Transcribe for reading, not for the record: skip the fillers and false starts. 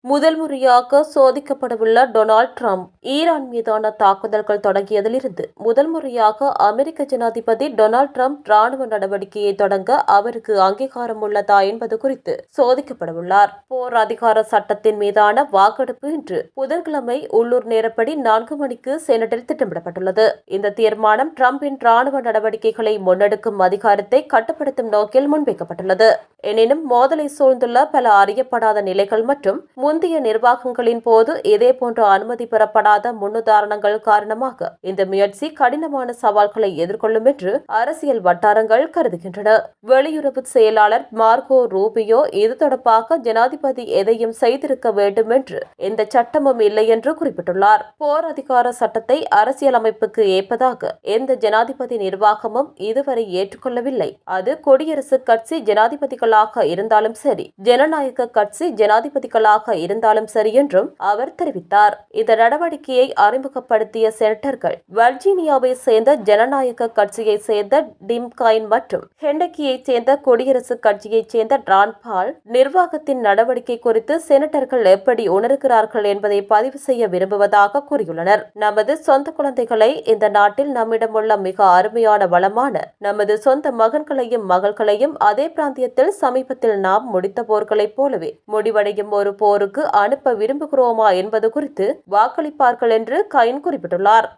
முதல் முறையாக சோதிக்கப்படவுள்ள Donald Trump Iran மீதான தாக்குதல்கள் தொடங்கியதிலிருந்து முதல் முறையாக அமெரிக்க ஜனாதிபதி டொனால்ட் ட்ரம்ப் ராணுவ நடவடிக்கையை தொடங்க அவருக்கு அங்கீகாரம் உள்ளதா என்பது குறித்து சோதிக்கப்படவுள்ளார். போர் அதிகார சட்டத்தின் மீதான வாக்கெடுப்பு இன்று புதன்கிழமை உள்ளூர் நேரப்படி 4 மணிக்கு செனட்டில் திட்டமிடப்பட்டுள்ளது. இந்த தீர்மானம் ட்ரம்பின் ராணுவ நடவடிக்கைகளை முன்னெடுக்கும் அதிகாரத்தை கட்டுப்படுத்தும் நோக்கில் முன்வைக்கப்பட்டுள்ளது. எனினும் மோதலை சூழ்ந்துள்ள பல அறியப்படாத நிலைகள் மற்றும் முந்தைய நிர்வாகங்களின் போது இதேபோன்ற அனுமதி பெறப்படாத முன்னுதாரணங்கள் காரணமாக இந்த முயற்சி கடினமான சவால்களை எதிர்கொள்ளும் என்று அரசியல் வட்டாரங்கள் கருதுகின்றன. வெளியுறவு செயலாளர் மார்கோ ரூபியோ இது தொடர்பாக ஜனாதிபதி எதையும் செய்திருக்க வேண்டும் என்று எந்த சட்டமும் இல்லை என்று குறிப்பிட்டுள்ளார். போர் அதிகார சட்டத்தை அரசியலமைப்புக்கு ஏற்பதாக எந்த ஜனாதிபதி நிர்வாகமும் இதுவரை ஏற்றுக்கொள்ளவில்லை. அது குடியரசுக் கட்சி ஜனாதிபதிகளாக இருந்தாலும் சரி, ஜனநாயக கட்சி ஜனாதிபதிகளாக இருந்தாலும் சரி என்றும் அவர் தெரிவித்தார். இந்த நடவடிக்கையை அறிமுகப்படுத்திய செனட்டர்கள் வர்ஜீனியாவை சேர்ந்த ஜனநாயக கட்சியை சேர்ந்த டிம் காயின் மற்றும் ஹெண்டக்கியை சேர்ந்த குடியரசுக் கட்சியைச் சேர்ந்த ரான் பால் நிர்வாகத்தின் நடவடிக்கை குறித்து செனட்டர்கள் எப்படி உணர்கிறார்கள் என்பதை பதிவு செய்ய விரும்புவதாக கூறியுள்ளனர். நமது சொந்த குழந்தைகளை இந்த நாட்டில் நம்மிடமுள்ள மிக அருமையான வளமான நமது சொந்த மகன்களையும் மகள்களையும் அதே பிராந்தியத்தில் சமீபத்தில் நாம் முடித்த போர்களைப் போலவே முடிவடையும் ஒரு போருக்கு அனுப்ப விரும்புகிறோமா என்பது குறித்து வாக்களிப்பார்கள் என்று கைன் குறிப்பிட்டுள்ளார்.